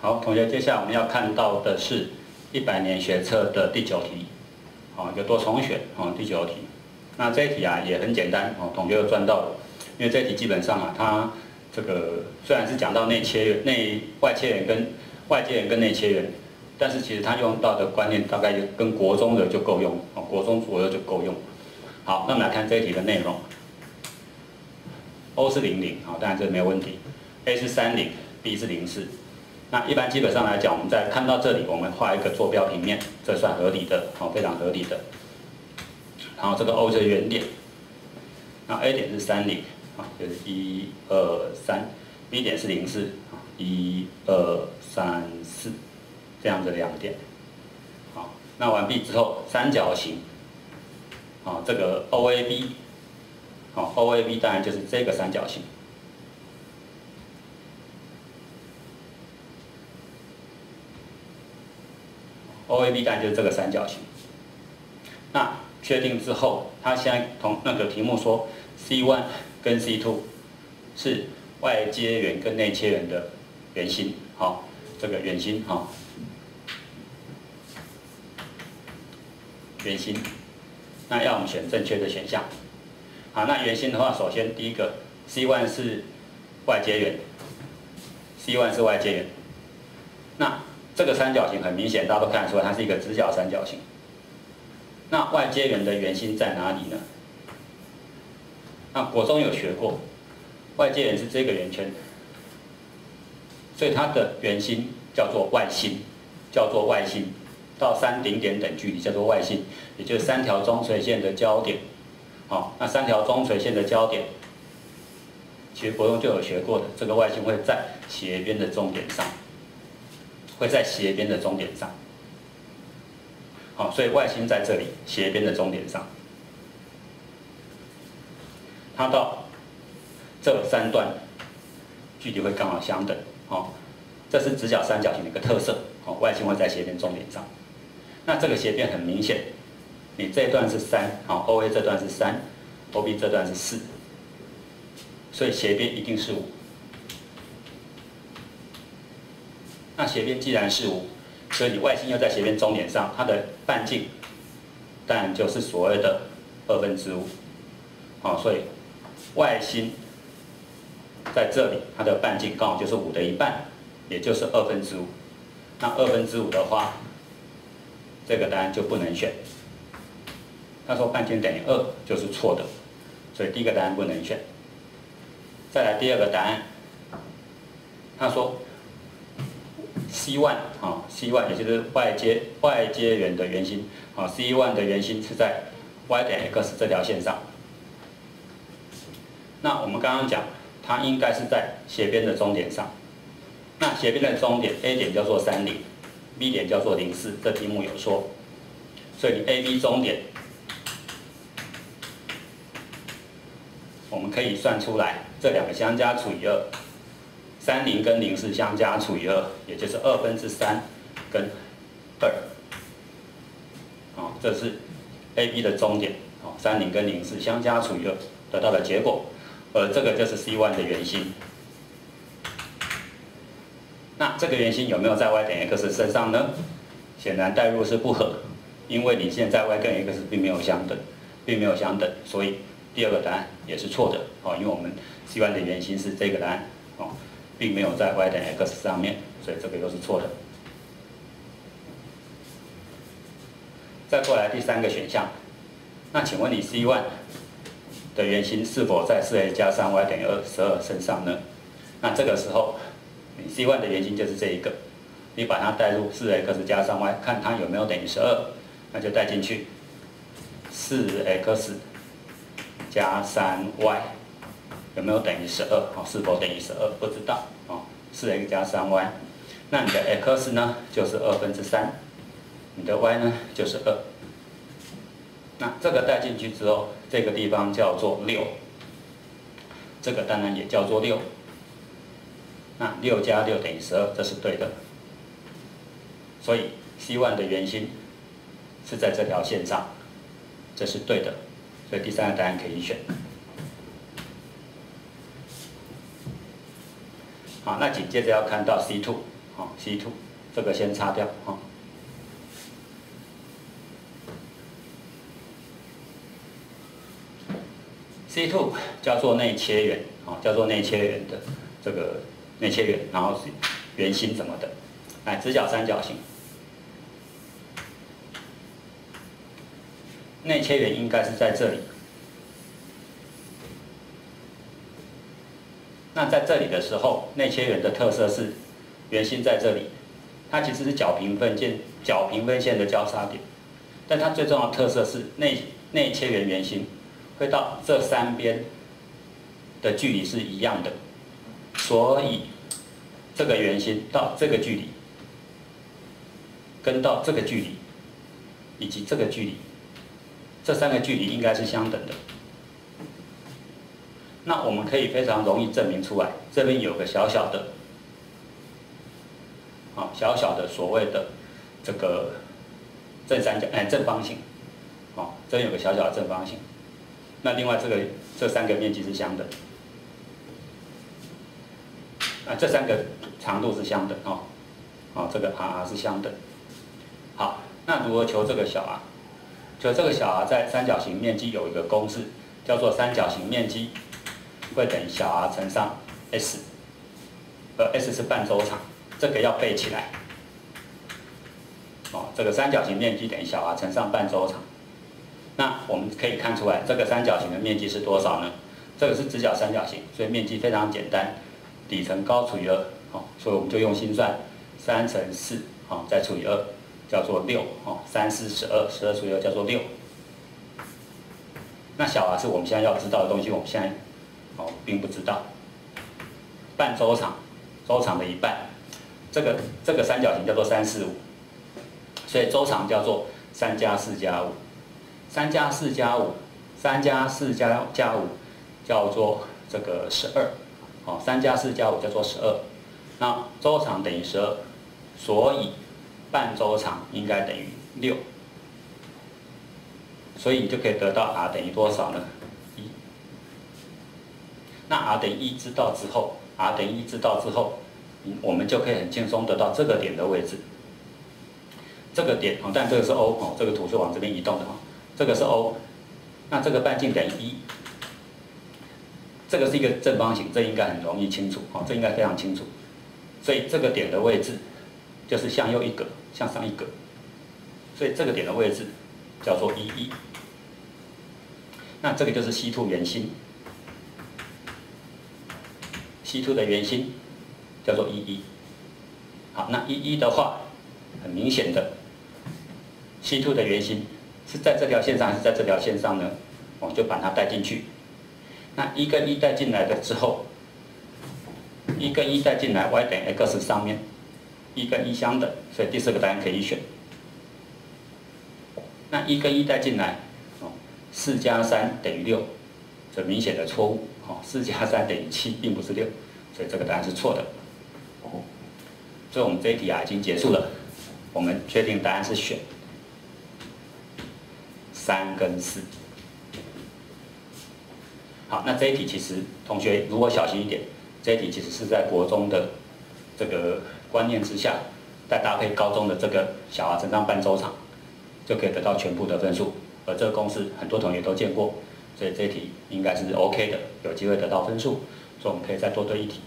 好，同学，接下来我们要看到的是100年学测的第9题，有多重选，第9题。那这一题啊也很简单，同学又赚到了，因为这一题基本上啊，它这个虽然是讲到外切元跟内切元，但是其实它用到的观念大概跟国中的就够用，国中左右就够用。好，那我们来看这一题的内容。O 是00，当然这没有问题。A 是30，B 是04。那一般基本上来讲，我们在看到这里，我们画一个坐标平面，这算合理的，非常合理的。然后这个 O 就是原点，那 A 点是30，就是1、2、3，B 点是04，1、2、3、4，这样子2点。好，那完毕之后，三角形，这个 OAB，OAB 当然就是这个三角形。OAB 当然就是这个三角形。那确定之后，它现在同那个题目说 C1 跟 C2 是外接圆跟内切圆的圆心，这个圆心，圆心。那要我们选正确的选项。好，那圆心的话，首先第一个 C1 是外接圆 ，C1 是外接圆。那这个三角形很明显，大家都看得出来，它是一个直角三角形。那外接圆的圆心在哪里呢？那国中有学过，外接圆是这个圆圈，所以它的圆心叫做外心，到3顶点等距离叫做外心，也就是3条中垂线的交点。那3条中垂线的交点，其实国中就有学过的，这个外心会在斜边的中点上。好，所以外心在这里，斜边的中点上。它到这3段距离会刚好相等，这是直角三角形的一个特色，外心会在斜边中点上。那这个斜边很明显，你这一段是3，OA 这段是3，OB 这段是4，所以斜边一定是5。那斜边既然是5，所以你外心又在斜边中点上，它的半径当然就是所谓的5/2。所以外心在这里，它的半径刚好就是5的1半，也就是5/2。那5/2的话，这个答案就不能选。他说半径等于2就是错的，所以第一个答案不能选。再来第二个答案，他说。C1 C1 也就是外接圆的圆心，C1 的圆心是在 y 点 x 这条线上。那我们刚刚讲，它应该是在斜边的中点上。那斜边的中点 A 点叫做30，B 点叫做04，这题目有说。所以你 AB 中点，我们可以算出来，这两个相加除以2。30跟04相加除以2，也就是3/2跟2。这是 AB 的中点，30跟04相加除以2得到的结果，而这个就是 C1 的圆心。那这个圆心有没有在 y 点 x 身上呢？显然代入是不合，因为你现在 y 跟 x 并没有相等，所以第二个答案也是错的因为我们 C1 的圆心是这个答案并没有在 y 点 x 上面，所以这个又是错的。再过来第3个选项，那请问你 C1 的圆心是否在4x 加上 y 等于12身上呢？那这个时候，你 C1 的圆心就是这一个，你把它带入4x 加上 y， 看它有没有等于12，那就带进去4x 加3y。有没有等于12？是否等于12？不知道4x 加3y， 那你的 x 呢就是3/2，你的 y 呢就是2。那这个带进去之后，这个地方叫做6，这个当然也叫做6。那6加6等于12，这是对的。所以 C1 的圆心是在这条线上，这是对的。所以第3个答案可以选。好，那紧接着要看到 C2， ，C2，这个先擦掉哈。C2 叫做内切圆，叫做内切圆的这个内切圆，然后是圆心什么的，来直角三角形，内切圆应该是在这里。那在这里的时候，内切圆的特色是圆心在这里，它其实是角平分线的交叉点，但它最重要的特色是内切圆圆心会到这三边的距离是一样的，所以这个圆心到这个距离，跟到这个距离，以及这个距离，这三个距离应该是相等的。那我们可以非常容易证明出来，这边有个小小的，小小的所谓的这个正方形，这边有个小小的正方形。那另外这三个面积是相等，这三个长度是相等这个 r 是相等。好，那如何求这个小 r？ 求这个小 r 在三角形面积有一个公式，叫做三角形面积会等于小 r 乘上 s， s 是半周长，这个要背起来。这个三角形面积等于小 r 乘上半周长。那我们可以看出来，这个三角形的面积是多少呢？这个是直角三角形，所以面积非常简单，底乘高除以2，所以我们就用心算，3乘4，再除以2，叫做6，3、4、12，12除以2叫做6。那小 r 是我们现在要知道的东西，我们现在并不知道。半周长，周长的一半，这个三角形叫做3、4、5，所以周长叫做3加4加5，3加4加5，3加4加5叫做这个12，3加4加5叫做12。那周长等于12，所以半周长应该等于6，所以你就可以得到 r 等于多少呢？1。那 r 等于1知道之后，r 等于1知道之后，我们就可以很轻松得到这个点的位置。这个点但这个是 O， 这个图是往这边移动的这个是 O， 那这个半径等于1，这个是一个正方形，这应该很容易清楚这应该非常清楚。所以这个点的位置就是向右一格，向上一格，所以这个点的位置叫做11。那这个就是 C2 圆心。C2 的圆心叫做11。好，那11的话，很明显的 ，C2 的圆心是在这条线上还是在这条线上呢？我就把它带进去。那1跟1带进来了之后，1跟1带进来 ，y 等于 x 上面，1跟1相等，所以第4个答案可以选。那1跟1带进来，4加3等于6，这明显的错误。4加3等于7，并不是6，所以这个答案是错的。所以我们这一题已经结束了，我们确定答案是选3跟4。好，那这一题其实同学如果小心一点，这一题其实是在国中的这个观念之下，再搭配高中的这个小 r 乘上半周长，就可以得到全部的分数。而这个公式很多同学都见过，所以这一题应该是 OK 的，有机会得到分数，所以我们可以再多对一题。